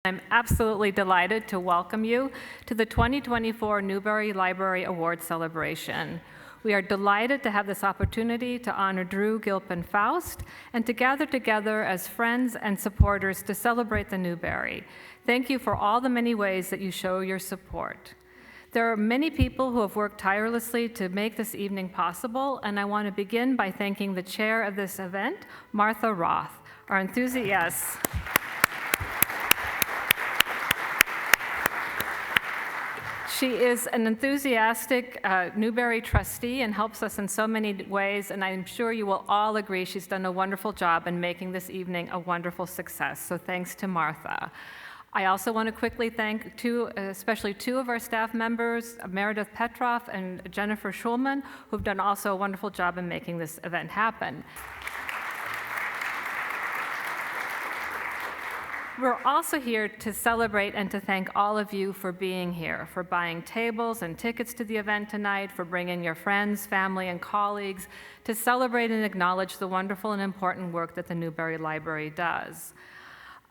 I'm absolutely delighted to welcome you to the 2024 Newberry Library Award celebration. We are delighted to have this opportunity to honor Drew Gilpin Faust and to gather together as friends and supporters to celebrate the Newberry. Thank you for all the many ways that you show your support. There are many people who have worked tirelessly to make this evening possible, and I want to begin by thanking the chair of this event, Martha Roth, our enthusiast. She is an enthusiastic Newberry trustee and helps us in so many ways, and I'm sure you will all agree she's done a wonderful job in making this evening a wonderful success, so thanks to Martha. I also want to quickly thank especially two of our staff members, Meredith Petroff and Jennifer Schulman, who've done also a wonderful job in making this event happen. We're also here to celebrate and to thank all of you for being here, for buying tables and tickets to the event tonight, for bringing your friends, family, and colleagues to celebrate and acknowledge the wonderful and important work that the Newberry Library does.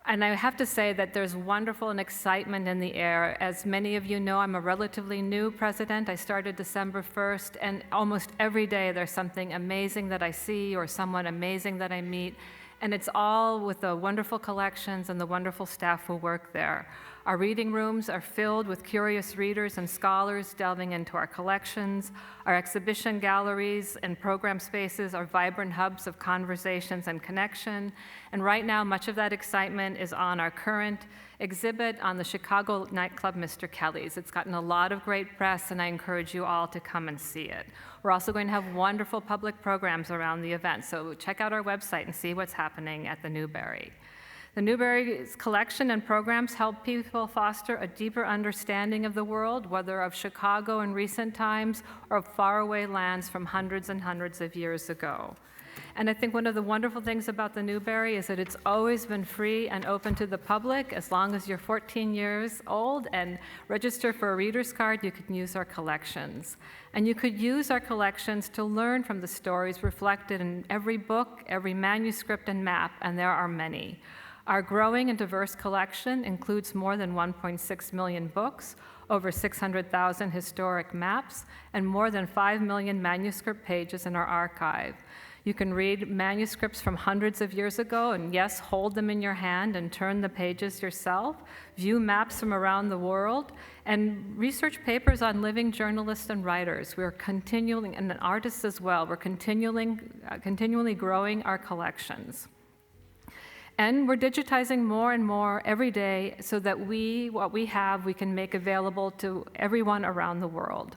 And I have to say that there's wonderful and excitement in the air. As many of you know, I'm a relatively new president. I started December 1st, and almost every day there's something amazing that I see or someone amazing that I meet. And it's all with the wonderful collections and the wonderful staff who work there. Our reading rooms are filled with curious readers and scholars delving into our collections. Our exhibition galleries and program spaces are vibrant hubs of conversations and connection. And right now, much of that excitement is on our current exhibit on the Chicago nightclub, Mr. Kelly's. It's gotten a lot of great press, and I encourage you all to come and see it. We're also going to have wonderful public programs around the event, so check out our website and see what's happening at the Newberry. The Newberry's collection and programs help people foster a deeper understanding of the world, whether of Chicago in recent times or of faraway lands from hundreds and hundreds of years ago. And I think one of the wonderful things about the Newberry is that it's always been free and open to the public. As long as you're 14 years old and register for a reader's card, you can use our collections. And you could use our collections to learn from the stories reflected in every book, every manuscript and map, and there are many. Our growing and diverse collection includes more than 1.6 million books, over 600,000 historic maps, and more than 5 million manuscript pages in our archive. You can read manuscripts from hundreds of years ago and, yes, hold them in your hand and turn the pages yourself, view maps from around the world, and research papers on living journalists and writers. We're continuing, and artists as well, we're continually growing our collections. And we're digitizing more and more every day so that what we have, we can make available to everyone around the world.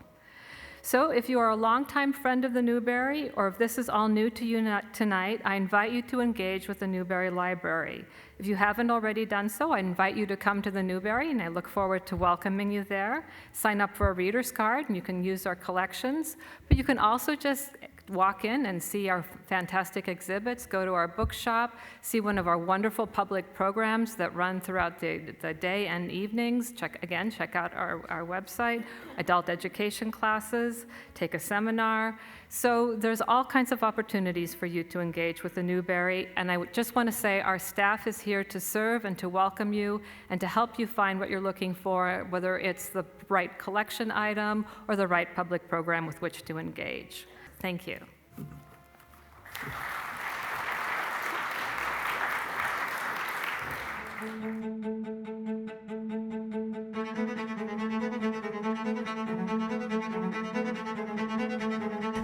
So if you are a longtime friend of the Newberry, or if this is all new to you tonight, I invite you to engage with the Newberry Library. If you haven't already done so, I invite you to come to the Newberry, and I look forward to welcoming you there. Sign up for a reader's card, and you can use our collections, but you can also just walk in and see our fantastic exhibits, go to our bookshop, see one of our wonderful public programs that run throughout the day and evenings. Check out our website, adult education classes, take a seminar. So there's all kinds of opportunities for you to engage with the Newberry, and I just want to say our staff is here to serve and to welcome you and to help you find what you're looking for, whether it's the right collection item or the right public program with which to engage. Thank you.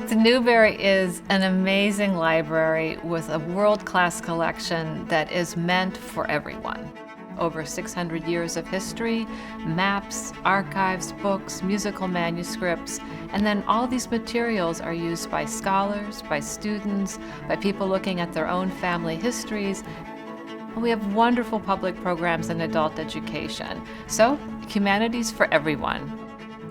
The Newberry is an amazing library with a world-class collection that is meant for everyone. Over 600 years of history, maps, archives, books, musical manuscripts, and then all these materials are used by scholars, by students, by people looking at their own family histories. And we have wonderful public programs in adult education. So, humanities for everyone.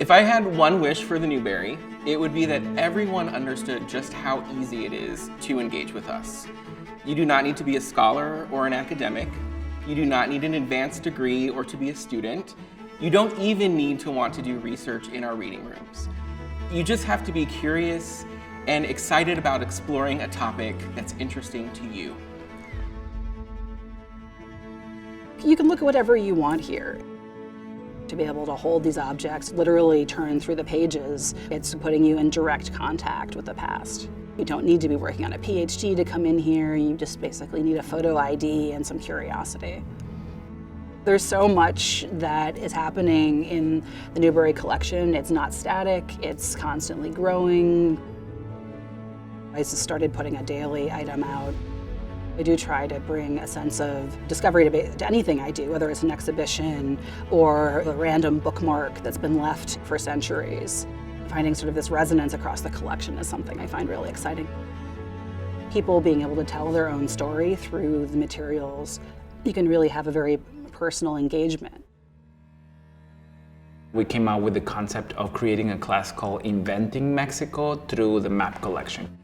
If I had one wish for the Newberry, it would be that everyone understood just how easy it is to engage with us. You do not need to be a scholar or an academic. You do not need an advanced degree or to be a student. You don't even need to want to do research in our reading rooms. You just have to be curious and excited about exploring a topic that's interesting to you. You can look at whatever you want here. To be able to hold these objects, literally turn through the pages, it's putting you in direct contact with the past. You don't need to be working on a PhD to come in here, you just basically need a photo ID and some curiosity. There's so much that is happening in the Newberry collection. It's not static, it's constantly growing. I just started putting a daily item out. I do try to bring a sense of discovery to anything I do, whether it's an exhibition or a random bookmark that's been left for centuries. Finding sort of this resonance across the collection is something I find really exciting. People being able to tell their own story through the materials, you can really have a very personal engagement. We came out with the concept of creating a class called Inventing Mexico through the map collection.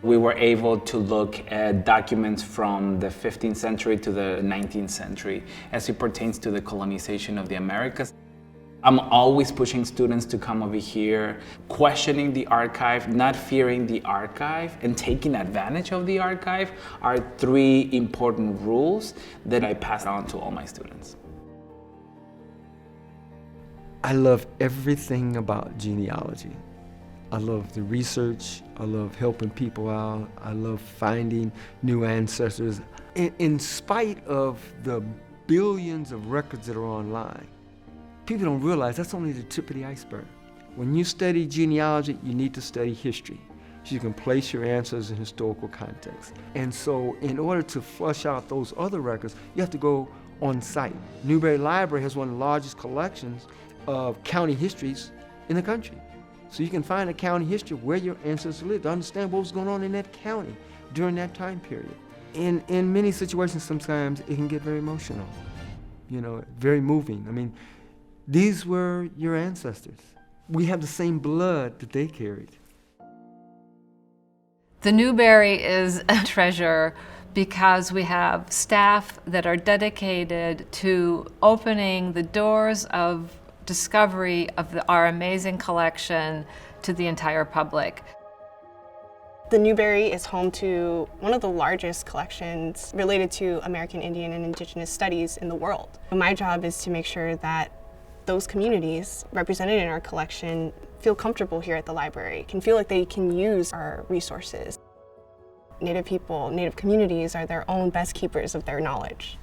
We were able to look at documents from the 15th century to the 19th century as it pertains to the colonization of the Americas. I'm always pushing students to come over here, questioning the archive, not fearing the archive, and taking advantage of the archive are 3 important rules that I pass on to all my students. I love everything about genealogy. I love the research, I love helping people out, I love finding new ancestors. In spite of the billions of records that are online, people don't realize that's only the tip of the iceberg. When you study genealogy, you need to study history, so you can place your answers in historical context. And so in order to flush out those other records, you have to go on site. Newberry Library has one of the largest collections of county histories in the country. So you can find a county history where your ancestors lived, to understand what was going on in that county during that time period. In many situations, sometimes it can get very emotional, very moving. I mean, these were your ancestors. We have the same blood that they carried. The Newberry is a treasure because we have staff that are dedicated to opening the doors of discovery of our amazing collection to the entire public. The Newberry is home to one of the largest collections related to American Indian and Indigenous studies in the world. My job is to make sure that those communities represented in our collection feel comfortable here at the library, can feel like they can use our resources. Native people, Native communities are their own best keepers of their knowledge.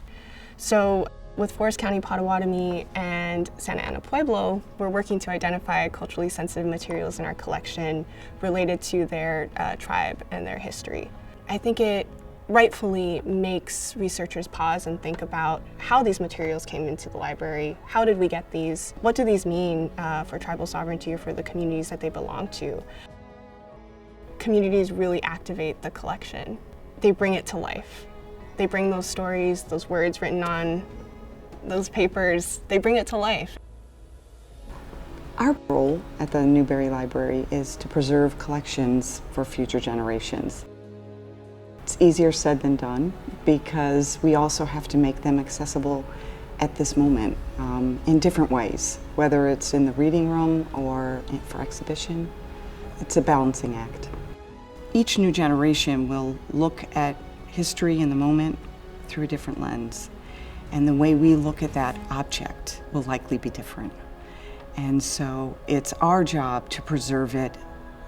So with Forest County Potawatomi and Santa Ana Pueblo, we're working to identify culturally sensitive materials in our collection related to their tribe and their history. I think it rightfully makes researchers pause and think about how these materials came into the library. How did we get these? What do these mean for tribal sovereignty or for the communities that they belong to? Communities really activate the collection. They bring it to life. They bring those stories, those words written on those papers, they bring it to life. Our role at the Newberry Library is to preserve collections for future generations. It's easier said than done because we also have to make them accessible at this moment in different ways, whether it's in the reading room or for exhibition. It's a balancing act. Each new generation will look at history in the moment through a different lens. And the way we look at that object will likely be different. And so it's our job to preserve it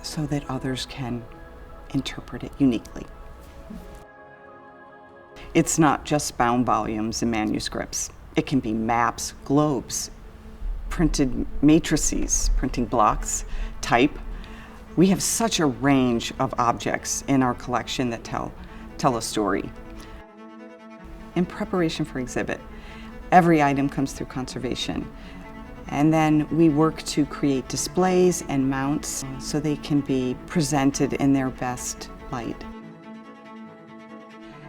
so that others can interpret it uniquely. It's not just bound volumes and manuscripts. It can be maps, globes, printed matrices, printing blocks, type. We have such a range of objects in our collection that tell a story. In preparation for exhibit, every item comes through conservation. And then we work to create displays and mounts so they can be presented in their best light.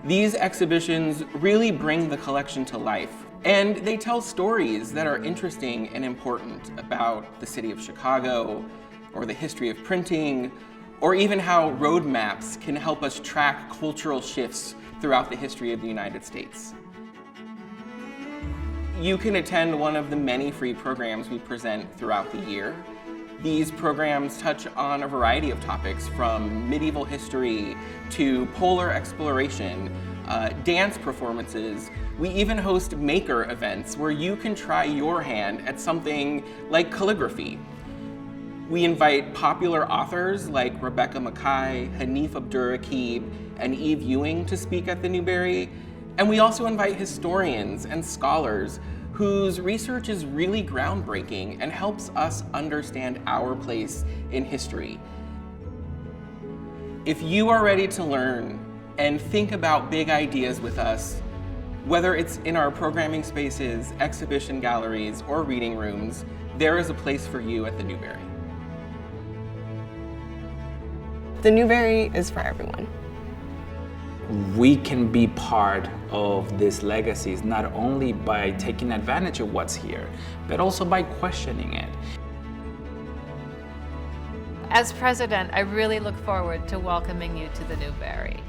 These exhibitions really bring the collection to life, and they tell stories that are interesting and important about the city of Chicago, or the history of printing, or even how road maps can help us track cultural shifts throughout the history of the United States. You can attend one of the many free programs we present throughout the year. These programs touch on a variety of topics from medieval history to polar exploration, dance performances. We even host maker events where you can try your hand at something like calligraphy. We invite popular authors like Rebecca Makkai, Hanif Abdurraqib, and Eve Ewing to speak at the Newberry. And we also invite historians and scholars whose research is really groundbreaking and helps us understand our place in history. If you are ready to learn and think about big ideas with us, whether it's in our programming spaces, exhibition galleries, or reading rooms, there is a place for you at the Newberry. The Newberry is for everyone. We can be part of these legacies not only by taking advantage of what's here, but also by questioning it. As president, I really look forward to welcoming you to the Newberry.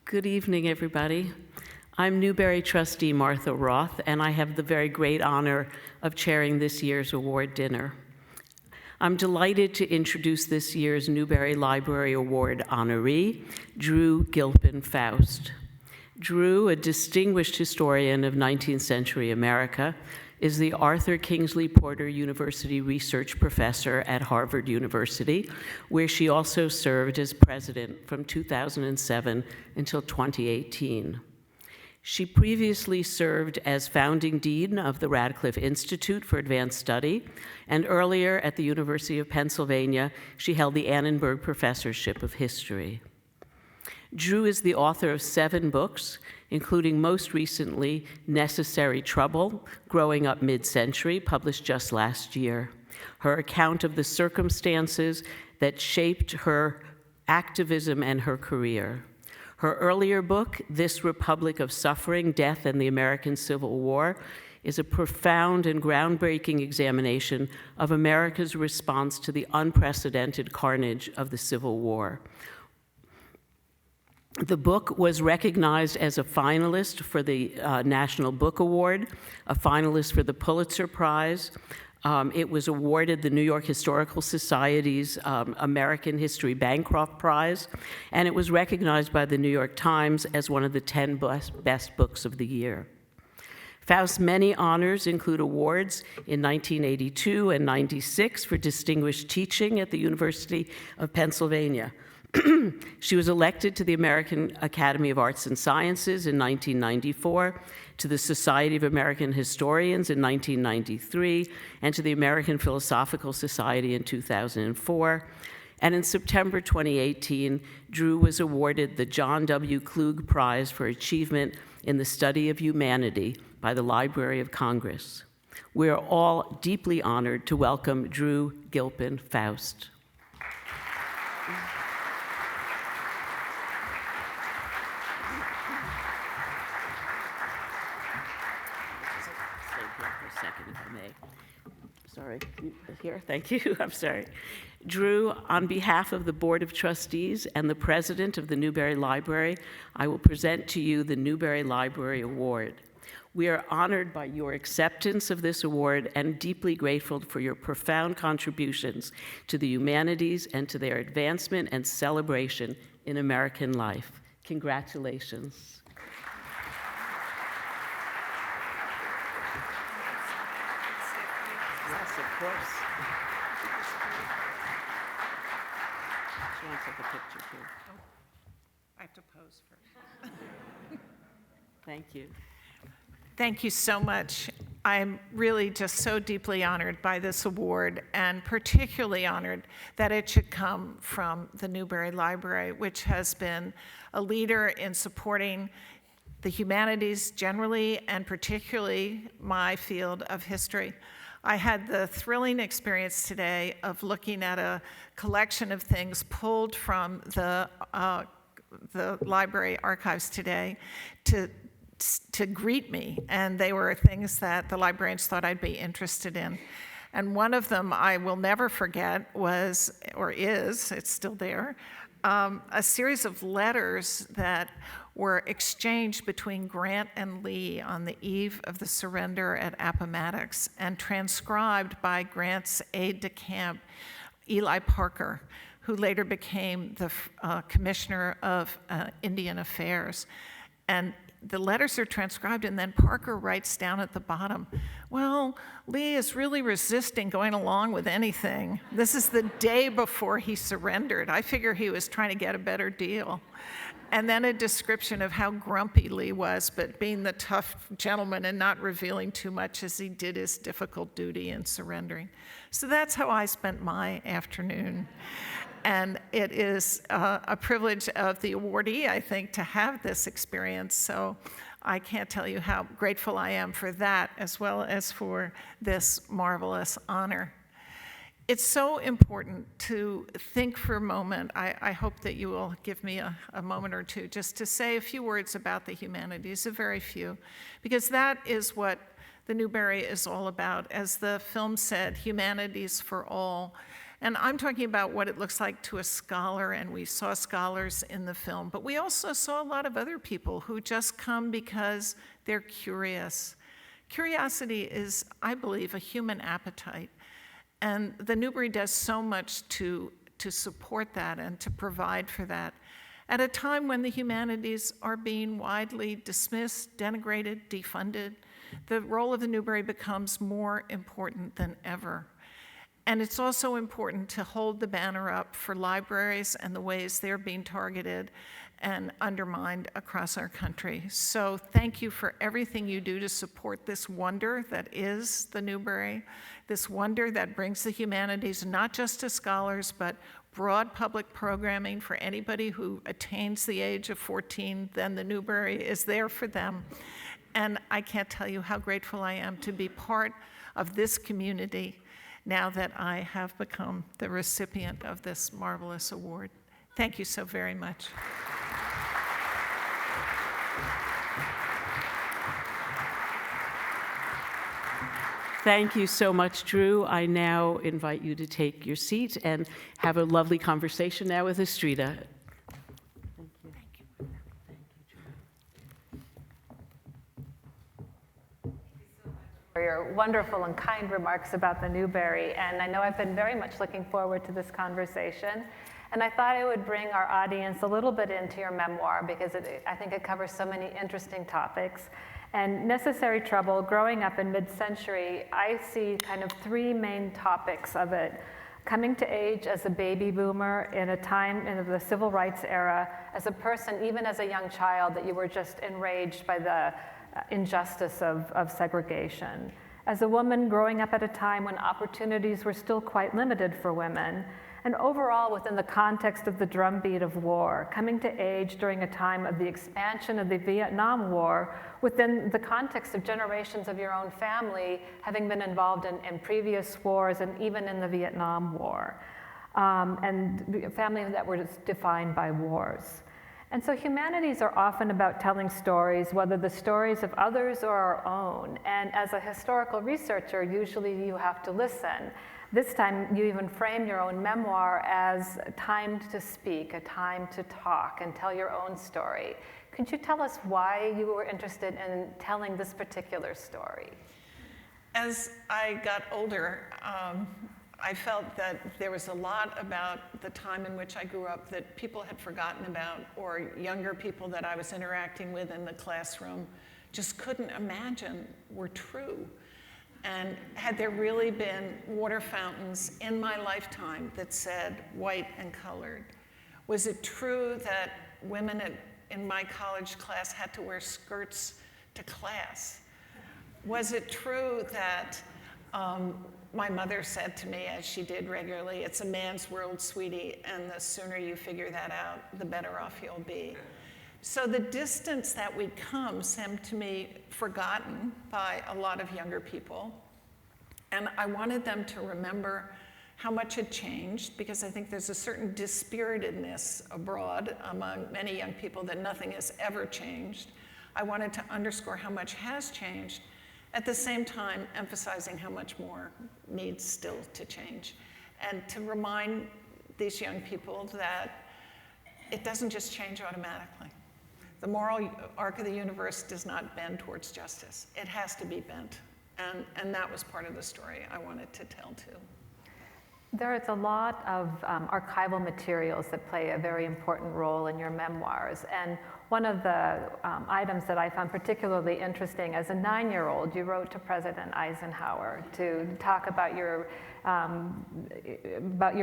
Good evening, everybody. I'm Newberry trustee Martha Roth, and I have the very great honor of chairing this year's award dinner. I'm delighted to introduce this year's Newberry Library Award honoree, Drew Gilpin Faust. Drew, a distinguished historian of 19th century America, is the Arthur Kingsley Porter University Research Professor at Harvard University, where she also served as president from 2007 until 2018. She previously served as founding dean of the Radcliffe Institute for Advanced Study, and earlier at the University of Pennsylvania, she held the Annenberg Professorship of History. Drew is the author of 7 books, including most recently Necessary Trouble, Growing Up Mid-Century, published just last year. Her account of the circumstances that shaped her activism and her career. Her earlier book, This Republic of Suffering, Death, and the American Civil War, is a profound and groundbreaking examination of America's response to the unprecedented carnage of the Civil War. The book was recognized as a finalist for the National Book Award, a finalist for the Pulitzer Prize. It was awarded the New York Historical Society's American History Bancroft Prize, and it was recognized by the New York Times as one of the 10 best books of the year. Faust's many honors include awards in 1982 and 96 for distinguished teaching at the University of Pennsylvania. She was elected to the American Academy of Arts and Sciences in 1994, to the Society of American Historians in 1993, and to the American Philosophical Society in 2004. And in September 2018, Drew was awarded the John W. Klug Prize for Achievement in the Study of Humanity by the Library of Congress. We are all deeply honored to welcome Drew Gilpin Faust. Sorry, here, thank you, I'm sorry. Drew, on behalf of the Board of Trustees and the President of the Newberry Library, I will present to you the Newberry Library Award. We are honored by your acceptance of this award and deeply grateful for your profound contributions to the humanities and to their advancement and celebration in American life. Congratulations. Yes, of course. She wants to take a picture too. Oh, I have to pose first. Thank you. Thank you so much. I'm really just so deeply honored by this award, and particularly honored that it should come from the Newberry Library, which has been a leader in supporting the humanities generally, and particularly my field of history. I had the thrilling experience today of looking at a collection of things pulled from the library archives today to greet me, and they were things that the librarians thought I'd be interested in. And one of them I will never forget was, or is, it's still there, a series of letters that were exchanged between Grant and Lee on the eve of the surrender at Appomattox and transcribed by Grant's aide-de-camp, Eli Parker, who later became the Commissioner of Indian Affairs. And the letters are transcribed, and then Parker writes down at the bottom, well, Lee is really resisting going along with anything. This is the day before he surrendered. I figure he was trying to get a better deal. And then a description of how grumpy Lee was, but being the tough gentleman and not revealing too much as he did his difficult duty in surrendering. So that's how I spent my afternoon. And it is a privilege of the awardee, I think, to have this experience. So I can't tell you how grateful I am for that, as well as for this marvelous honor. It's so important to think for a moment. I hope that you will give me a moment or two just to say a few words about the humanities, a very few, because that is what the Newberry is all about. As the film said, humanities for all. And I'm talking about what it looks like to a scholar, and we saw scholars in the film, but we also saw a lot of other people who just come because they're curious. Curiosity is, I believe, a human appetite, and the Newberry does so much to support that and to provide for that. At a time when the humanities are being widely dismissed, denigrated, defunded, the role of the Newberry becomes more important than ever. And it's also important to hold the banner up for libraries and the ways they're being targeted and undermined across our country. So thank you for everything you do to support this wonder that is the Newberry, this wonder that brings the humanities not just to scholars, but broad public programming for anybody who attains the age of 14, then the Newberry is there for them. And I can't tell you how grateful I am to be part of this community now that I have become the recipient of this marvelous award. Thank you so very much. Thank you so much, Drew. I now invite you to take your seat and have a lovely conversation now with Astrida. For your wonderful and kind remarks about the Newberry, and I know I've been very much looking forward to this conversation, and I thought I would bring our audience a little bit into your memoir because I think it covers so many interesting topics. And Necessary Trouble, growing up in mid-century, I see kind of three main topics of it. Coming to age as a baby boomer in a time in the civil rights era, as a person, even as a young child, that you were just enraged by the injustice of segregation. As a woman growing up at a time when opportunities were still quite limited for women, and overall within the context of the drumbeat of war, coming to age during a time of the expansion of the Vietnam War, within the context of generations of your own family having been involved in previous wars and even in the Vietnam War, and families that were defined by wars. And so humanities are often about telling stories, whether the stories of others or our own. And as a historical researcher, usually you have to listen. This time, you even frame your own memoir as a time to speak, a time to talk and tell your own story. Could you tell us why you were interested in telling this particular story? As I got older, I felt that there was a lot about the time in which I grew up that people had forgotten about, or younger people that I was interacting with in the classroom just couldn't imagine were true. And had there really been water fountains in my lifetime that said white and colored? Was it true that women in my college class had to wear skirts to class? Was it true that my mother said to me, as she did regularly, "It's a man's world, sweetie, and the sooner you figure that out, the better off you'll be"? So the distance that we come seemed to me forgotten by a lot of younger people. And I wanted them to remember how much had changed, because I think there's a certain dispiritedness abroad among many young people that nothing has ever changed. I wanted to underscore how much has changed, at the same time emphasizing how much more needs still to change. And to remind these young people that it doesn't just change automatically. The moral arc of the universe does not bend towards justice. It has to be bent. And that was part of the story I wanted to tell too. There is a lot of archival materials that play a very important role in your memoirs. And one of the items that I found particularly interesting, as a 9-year-old, you wrote to President Eisenhower to talk about your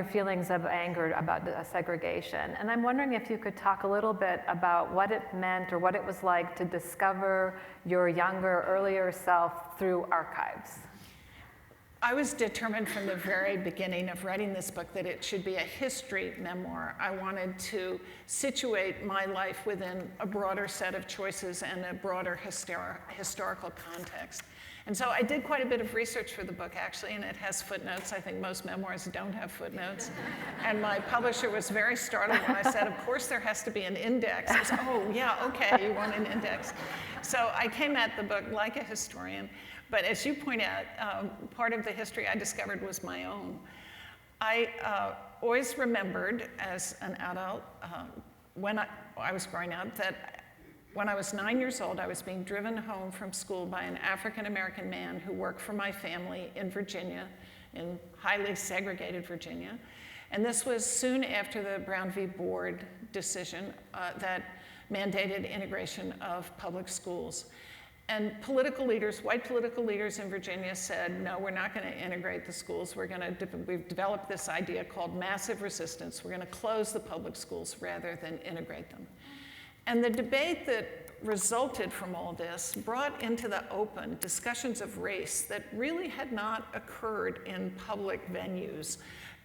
feelings of anger about segregation. And I'm wondering if you could talk a little bit about what it meant or what it was like to discover your younger, earlier self through archives. I was determined from the very beginning of writing this book that it should be a history memoir. I wanted to situate my life within a broader set of choices and a broader historical context. And so I did quite a bit of research for the book, actually, and it has footnotes. I think most memoirs don't have footnotes. And my publisher was very startled when I said, of course there has to be an index. He said, oh, yeah, okay, you want an index. So I came at the book like a historian. But as you point out, part of the history I discovered was my own. I always remembered as an adult, when I was growing up, that when I was 9 years old, I was being driven home from school by an African-American man who worked for my family in Virginia, in highly segregated Virginia. And this was soon after the Brown v. Board decision that mandated integration of public schools. And political leaders, white political leaders in Virginia said, no, we're not going to integrate the schools. We've developed this idea called massive resistance. We're going to close the public schools rather than integrate them. And the debate that resulted from all this brought into the open discussions of race that really had not occurred in public venues,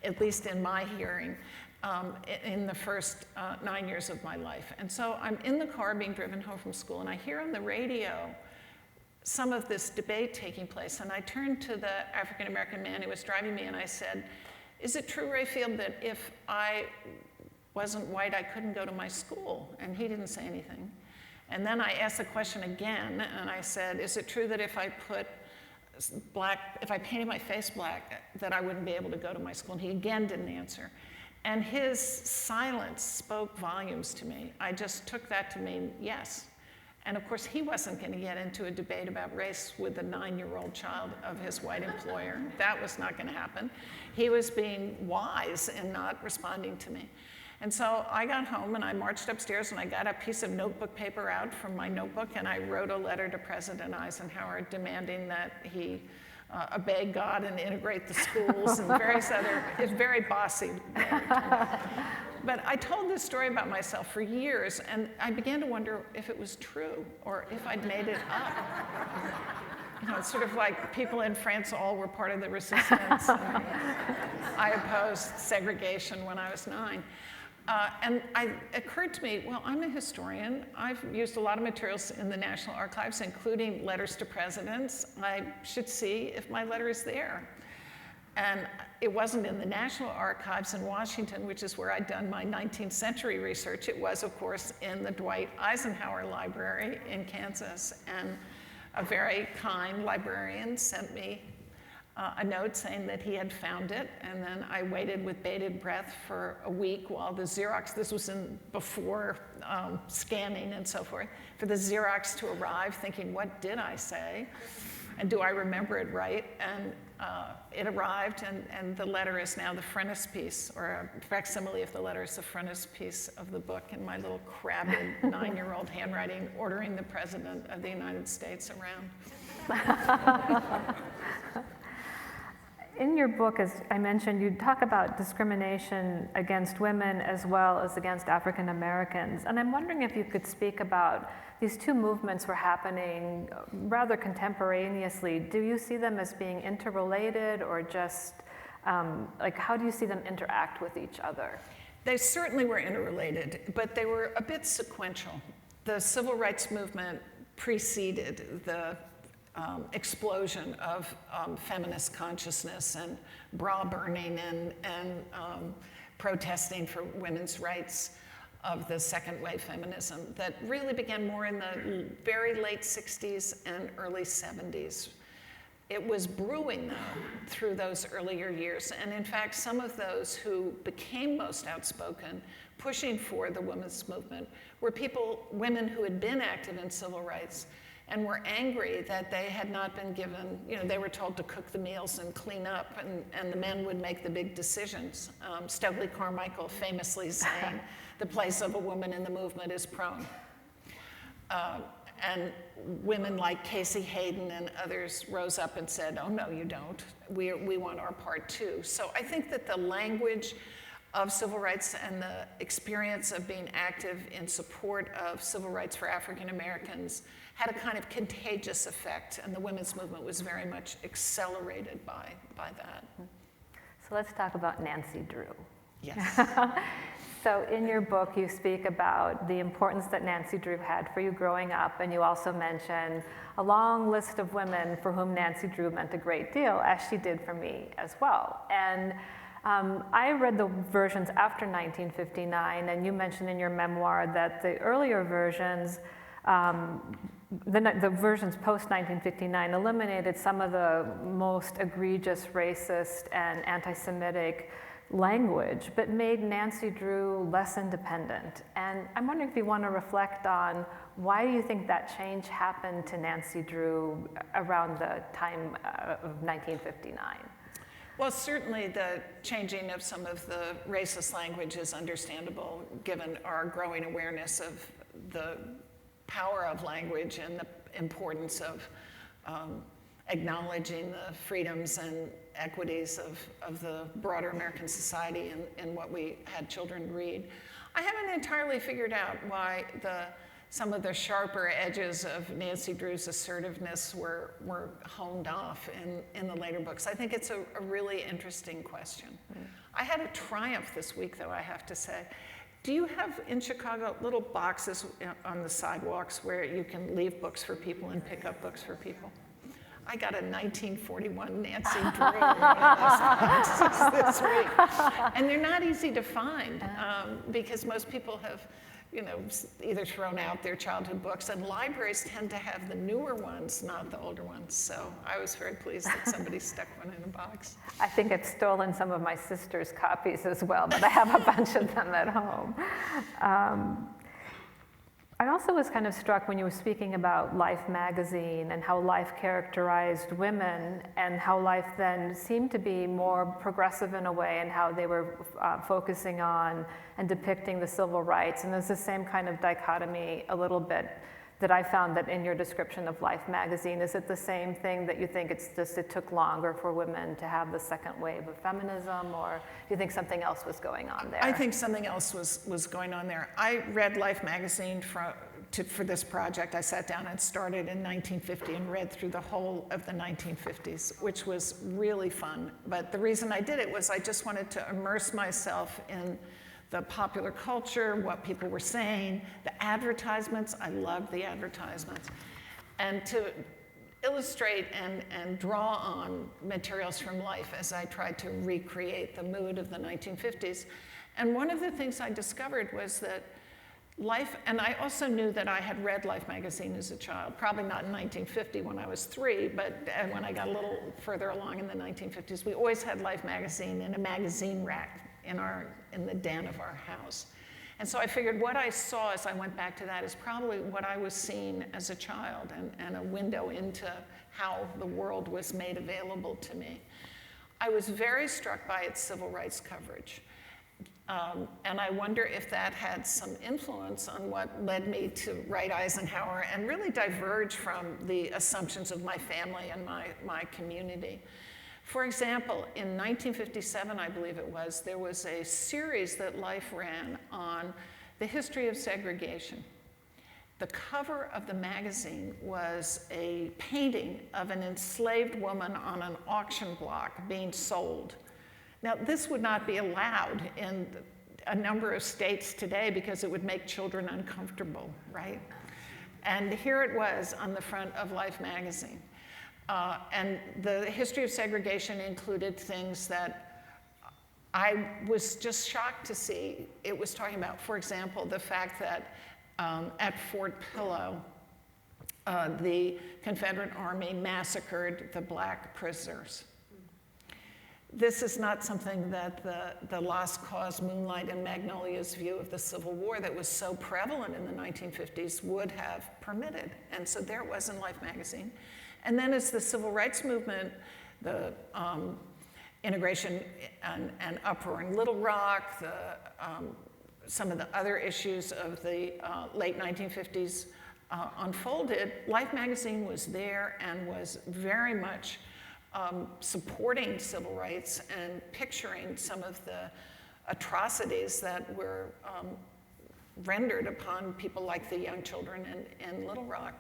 at least in my hearing, in the first 9 years of my life. And so I'm in the car being driven home from school, and I hear on the radio some of this debate taking place. And I turned to the African-American man who was driving me, and I said, is it true, Rayfield, that if I wasn't white, I couldn't go to my school? And he didn't say anything. And then I asked the question again, and I said, is it true that if I painted my face black, that I wouldn't be able to go to my school? And he again didn't answer. And his silence spoke volumes to me. I just took that to mean yes. And of course, he wasn't going to get into a debate about race with the 9-year-old child of his white employer. That was not going to happen. He was being wise in not responding to me. And so I got home and I marched upstairs and I got a piece of notebook paper out from my notebook and I wrote a letter to President Eisenhower demanding that he obey God and integrate the schools and various other, it's very bossy. But I told this story about myself for years, and I began to wonder if it was true or if I'd made it up. You know, it's sort of like people in France all were part of the resistance. And I opposed segregation when I was 9. And it occurred to me, well, I'm a historian. I've used a lot of materials in the National Archives, including letters to presidents. I should see if my letter is there. And it wasn't in the National Archives in Washington, which is where I'd done my 19th century research. It was, of course, in the Dwight Eisenhower Library in Kansas. And a very kind librarian sent me a note saying that he had found it, and then I waited with bated breath for a week while the Xerox, this was before scanning and so forth, for the Xerox to arrive, thinking, what did I say? And do I remember it right? And it arrived, and the letter is now the frontispiece, or a facsimile of the letter is the frontispiece of the book in my little crabbed 9-year-old handwriting, ordering the President of the United States around. In your book, as I mentioned, you talk about discrimination against women as well as against African Americans. And I'm wondering if you could speak about these two movements were happening rather contemporaneously. Do you see them as being interrelated or just, how do you see them interact with each other? They certainly were interrelated, but they were a bit sequential. The civil rights movement preceded the explosion of feminist consciousness and bra burning and protesting for women's rights of the second wave feminism that really began more in the very late 60s and early 70s. It was brewing, though, through those earlier years. And in fact, some of those who became most outspoken, pushing for the women's movement, were women who had been active in civil rights and were angry that they had not been given, they were told to cook the meals and clean up, and the men would make the big decisions. Stokely Carmichael famously saying, "The place of a woman in the movement is prone." And women like Casey Hayden and others rose up and said, "Oh, no, you don't. We want our part too." So I think that the language of civil rights and the experience of being active in support of civil rights for African Americans had a kind of contagious effect, and the women's movement was very much accelerated by that. So let's talk about Nancy Drew. Yes. So in your book, you speak about the importance that Nancy Drew had for you growing up, and you also mention a long list of women for whom Nancy Drew meant a great deal, as she did for me as well. And I read the versions after 1959, and you mentioned in your memoir that the earlier versions, the versions post-1959 eliminated some of the most egregious racist and anti-Semitic language, but made Nancy Drew less independent. And I'm wondering if you want to reflect on why do you think that change happened to Nancy Drew around the time of 1959? Well, certainly the changing of some of the racist language is understandable, given our growing awareness of the power of language and the importance of acknowledging the freedoms and equities of the broader American society in what we had children read. I haven't entirely figured out why some of the sharper edges of Nancy Drew's assertiveness were honed off in the later books. I think it's a really interesting question. I had a triumph this week, though, I have to say. Do you have in Chicago little boxes on the sidewalks where you can leave books for people and pick up books for people? I got a 1941 Nancy Drew in one of those boxes this week. And they're not easy to find because most people have, either thrown out their childhood books, and libraries tend to have the newer ones, not the older ones. So I was very pleased that somebody stuck one in a box. I think I've stolen some of my sister's copies as well, but I have a bunch of them at home. I also was kind of struck when you were speaking about Life magazine and how Life characterized women and how Life then seemed to be more progressive in a way, and how they were focusing on and depicting the civil rights. And there's the same kind of dichotomy a little bit that I found that in your description of Life magazine. Is it the same thing that you think it's just it took longer for women to have the second wave of feminism, or do you think something else was going on there? I think something else was going on there. I read Life magazine for this project. I sat down and started in 1950 and read through the whole of the 1950s, which was really fun. But the reason I did it was I just wanted to immerse myself in the popular culture, what people were saying, the advertisements. I loved the advertisements. And to illustrate and draw on materials from Life as I tried to recreate the mood of the 1950s. And one of the things I discovered was that Life, and I also knew that I had read Life magazine as a child, probably not in 1950 when I was 3, but when I got a little further along in the 1950s, we always had Life magazine in a magazine rack in the den of our house. And so I figured what I saw as I went back to that is probably what I was seeing as a child, and a window into how the world was made available to me. I was very struck by its civil rights coverage. And I wonder if that had some influence on what led me to write Eisenhower and really diverge from the assumptions of my family and my community. For example, in 1957, I believe it was, there was a series that Life ran on the history of segregation. The cover of the magazine was a painting of an enslaved woman on an auction block being sold. Now, this would not be allowed in a number of states today because it would make children uncomfortable, right? And here it was on the front of Life magazine. And the history of segregation included things that I was just shocked to see. It was talking about, for example, the fact that at Fort Pillow, the Confederate Army massacred the black prisoners. This is not something that the Lost Cause, Moonlight, and Magnolia's view of the Civil War that was so prevalent in the 1950s would have permitted. And so there it was in Life magazine. And then as the Civil Rights Movement, the integration and uproar in Little Rock, some of the other issues of the late 1950s unfolded, Life magazine was there and was very much supporting civil rights and picturing some of the atrocities that were rendered upon people like the young children in Little Rock.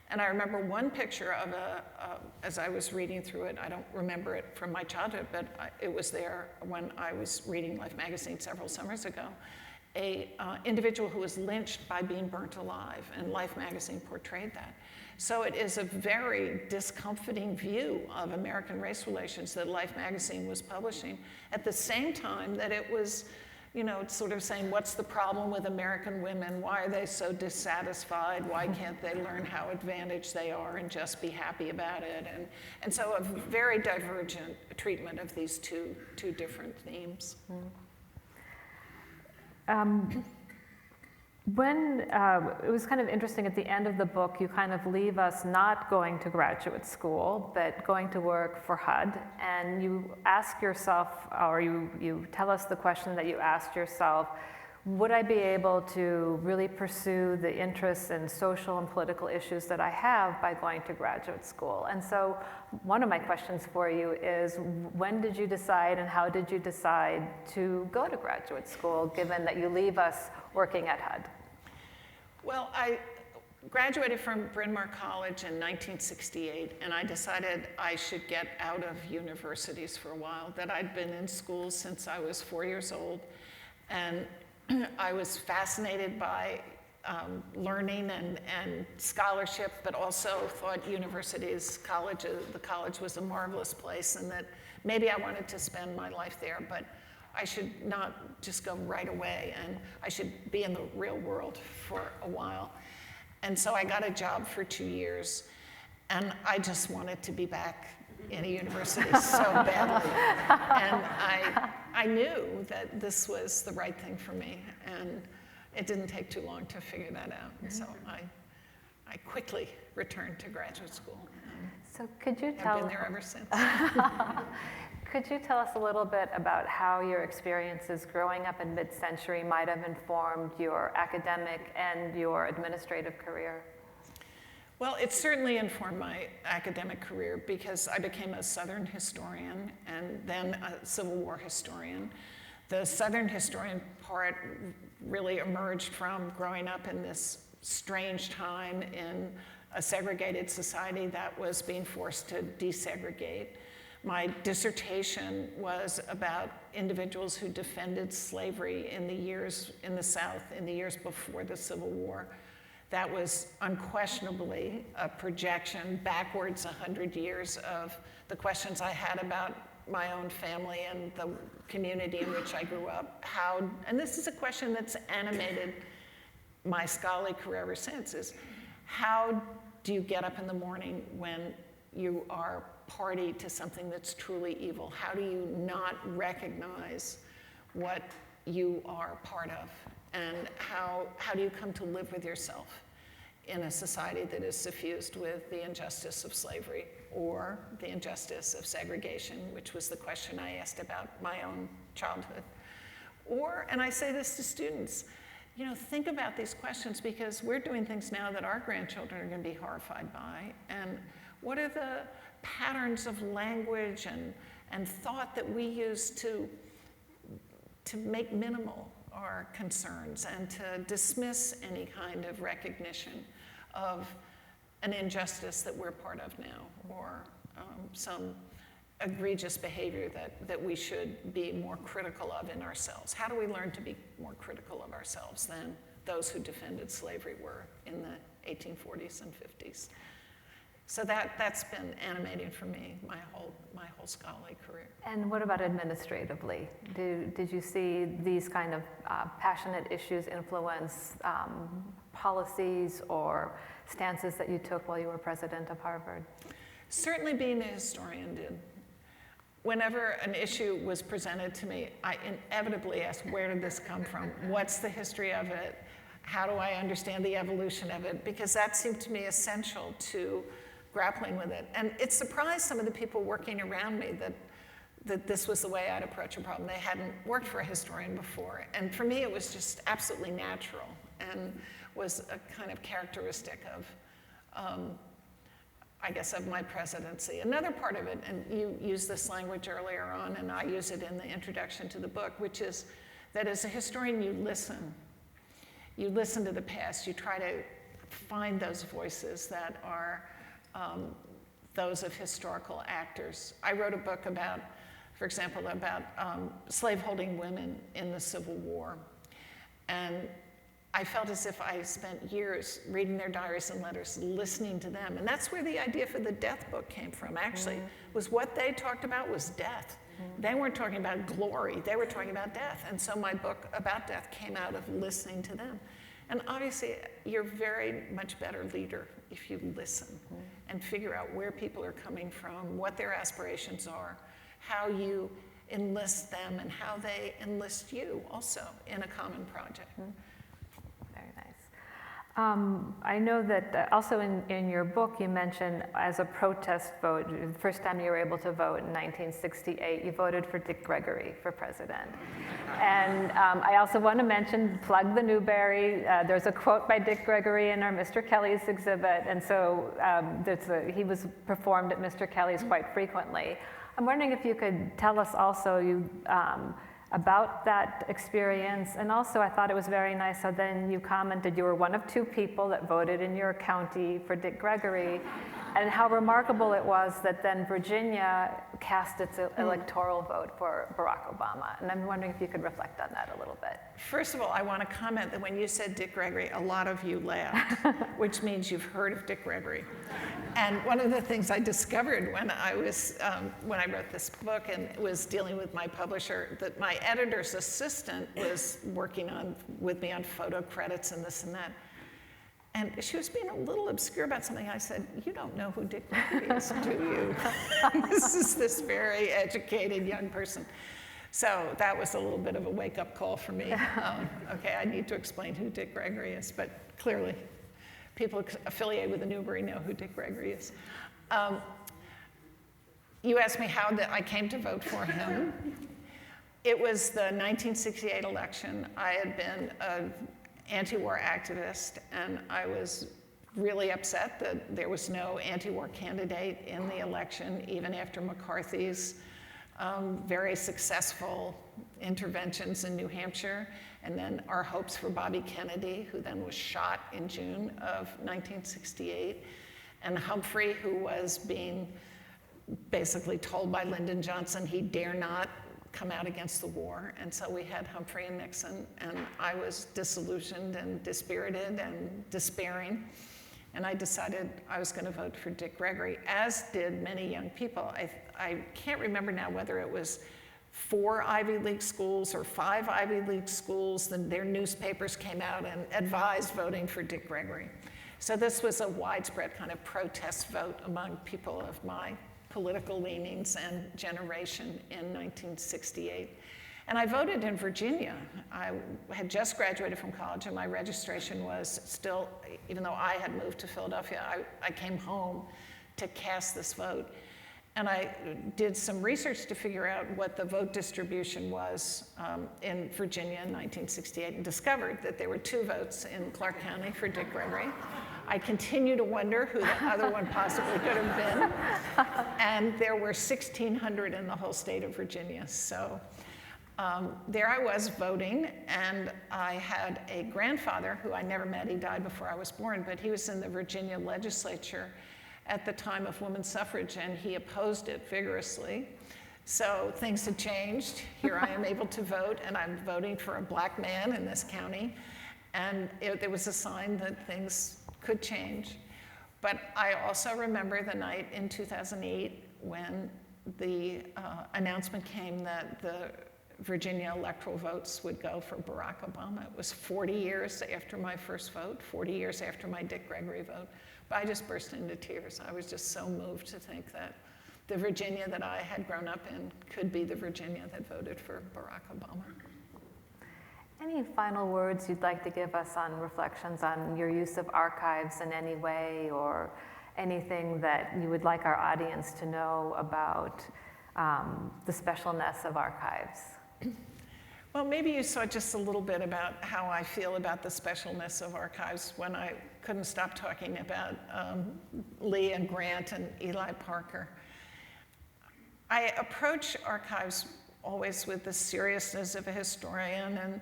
And I remember one picture of as I was reading through it, I don't remember it from my childhood, but it was there when I was reading Life magazine several summers ago, a individual who was lynched by being burnt alive, and Life magazine portrayed that. So it is a very discomforting view of American race relations that Life magazine was publishing at the same time that it was, you know, sort of saying, what's the problem with American women? Why are they so dissatisfied? Why can't they learn how advantaged they are and just be happy about it? And so a very divergent treatment of these two different themes. When it was kind of interesting at the end of the book, you kind of leave us not going to graduate school, but going to work for HUD, and you ask yourself, or you tell us the question that you asked yourself: would I be able to really pursue the interests in social and political issues that I have by going to graduate school? And so one of my questions for you is, when did you decide and how did you decide to go to graduate school, given that you leave us working at HUD? Well, I graduated from Bryn Mawr College in 1968, and I decided I should get out of universities for a while, that I'd been in school since I was 4 years old, and I was fascinated by learning and scholarship, but also thought universities, the college was a marvelous place, and that maybe I wanted to spend my life there, but I should not just go right away, and I should be in the real world for a while. And so I got a job for 2 years, and I just wanted to be back in a university so badly. And I knew that this was the right thing for me, and it didn't take too long to figure that out. And so I quickly returned to graduate school. So could you I've been there ever since. Could you tell us a little bit about how your experiences growing up in Midcentury might have informed your academic and your administrative career? Well, it certainly informed my academic career because I became a Southern historian and then a Civil War historian. The Southern historian part really emerged from growing up in this strange time in a segregated society that was being forced to desegregate. My dissertation was about individuals who defended slavery in the South in the years before the Civil War. That was unquestionably a projection backwards 100 years of the questions I had about my own family and the community in which I grew up. And this is a question that's animated my scholarly career ever since, is how do you get up in the morning when you are party to something that's truly evil? How do you not recognize what you are part of? And how do you come to live with yourself in a society that is suffused with the injustice of slavery or the injustice of segregation, which was the question I asked about my own childhood? And I say this to students, you know, think about these questions because we're doing things now that our grandchildren are going to be horrified by. And what are the patterns of language and thought that we use to make minimal our concerns and to dismiss any kind of recognition of an injustice that we're part of now, or some egregious behavior that we should be more critical of in ourselves? How do we learn to be more critical of ourselves than those who defended slavery were in the 1840s and 50s? So that's been animating for me my whole scholarly career. And what about administratively? Did you see these kind of passionate issues influence policies or stances that you took while you were president of Harvard? Certainly being a historian did. Whenever an issue was presented to me, I inevitably asked, where did this come from? What's the history of it? How do I understand the evolution of it? Because that seemed to me essential to grappling with it. And it surprised some of the people working around me that this was the way I'd approach a problem. They hadn't worked for a historian before. And for me, it was just absolutely natural and was a kind of characteristic of, I guess, of my presidency. Another part of it, and you used this language earlier on, and I use it in the introduction to the book, which is that as a historian, you listen. You listen to the past. You try to find those voices that are those of historical actors. I wrote a book about, for example, about slaveholding women in the Civil War. And I felt as if I spent years reading their diaries and letters, listening to them. And that's where the idea for the death book came from, actually, was what they talked about was death. They weren't talking about glory, they were talking about death. And so my book about death came out of listening to them. And obviously, you're a very much better leader if you listen and figure out where people are coming from, what their aspirations are, how you enlist them, and how they enlist you also in a common project. Very nice. I know that also in your book you mentioned as a protest vote, the first time you were able to vote in 1968, you voted for Dick Gregory for president. And I also want to plug the Newberry. There's a quote by Dick Gregory in our Mr. Kelly's exhibit, and so he was performed at Mr. Kelly's quite frequently. I'm wondering if you could tell us also about that experience, and also I thought it was very nice how then you commented you were one of 2 people that voted in your county for Dick Gregory, and how remarkable it was that then Virginia cast its electoral vote for Barack Obama. And I'm wondering if you could reflect on that a little bit. First of all, I want to comment that when you said Dick Gregory, a lot of you laughed, which means you've heard of Dick Gregory. And one of the things I discovered when I wrote this book and was dealing with my publisher, that my editor's assistant was working with me on photo credits and this and that. And she was being a little obscure about something. I said, you don't know who Dick Gregory is, do you? This is this very educated young person. So that was a little bit of a wake-up call for me. Okay, I need to explain who Dick Gregory is, but clearly people affiliated with the Newberry know who Dick Gregory is. You asked me how I came to vote for him. It was the 1968 election. I had been an anti-war activist, and I was really upset that there was no anti-war candidate in the election, even after McCarthy's very successful interventions in New Hampshire, and then our hopes for Bobby Kennedy, who then was shot in June of 1968, and Humphrey, who was being basically told by Lyndon Johnson he dare not come out against the war. And so we had Humphrey and Nixon, and I was disillusioned and dispirited and despairing. And I decided I was going to vote for Dick Gregory, as did many young people. I can't remember now whether it was 4 Ivy League schools or 5 Ivy League schools. Their newspapers came out and advised voting for Dick Gregory. So this was a widespread kind of protest vote among people of my political leanings and generation in 1968. And I voted in Virginia. I had just graduated from college, and my registration was still, even though I had moved to Philadelphia, I came home to cast this vote. And I did some research to figure out what the vote distribution was in Virginia in 1968, and discovered that there were 2 votes in Clark County for Dick Gregory. I continue to wonder who the other one possibly could have been. And there were 1,600 in the whole state of Virginia. So there I was voting, and I had a grandfather who I never met. He died before I was born, but he was in the Virginia legislature at the time of women's suffrage, and he opposed it vigorously. So things had changed. Here I am able to vote, and I'm voting for a black man in this county. And there was a sign that things could change. But I also remember the night in 2008 when the announcement came that the Virginia electoral votes would go for Barack Obama. It was 40 years after my first vote, 40 years after my Dick Gregory vote. But I just burst into tears. I was just so moved to think that the Virginia that I had grown up in could be the Virginia that voted for Barack Obama. Any final words you'd like to give us on reflections on your use of archives in any way, or anything that you would like our audience to know about the specialness of archives? Well, maybe you saw just a little bit about how I feel about the specialness of archives when I couldn't stop talking about Lee and Grant and Eli Parker. I approach archives always with the seriousness of a historian and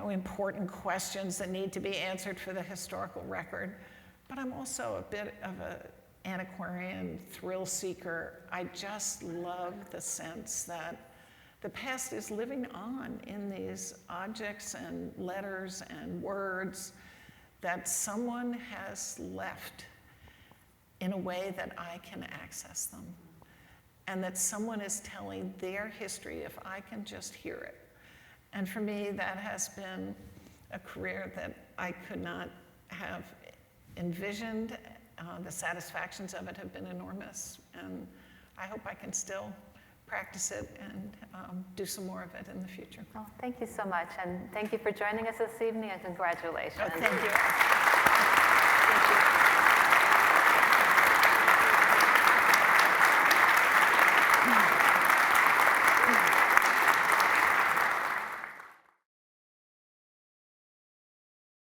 important questions that need to be answered for the historical record. But I'm also a bit of an antiquarian, thrill seeker. I just love the sense that the past is living on in these objects and letters and words that someone has left in a way that I can access them. And that someone is telling their history if I can just hear it. And for me, that has been a career that I could not have envisioned. The satisfactions of it have been enormous. And I hope I can still practice it and do some more of it in the future. Well, thank you so much. And thank you for joining us this evening, and congratulations. Oh, thank you. Thank you.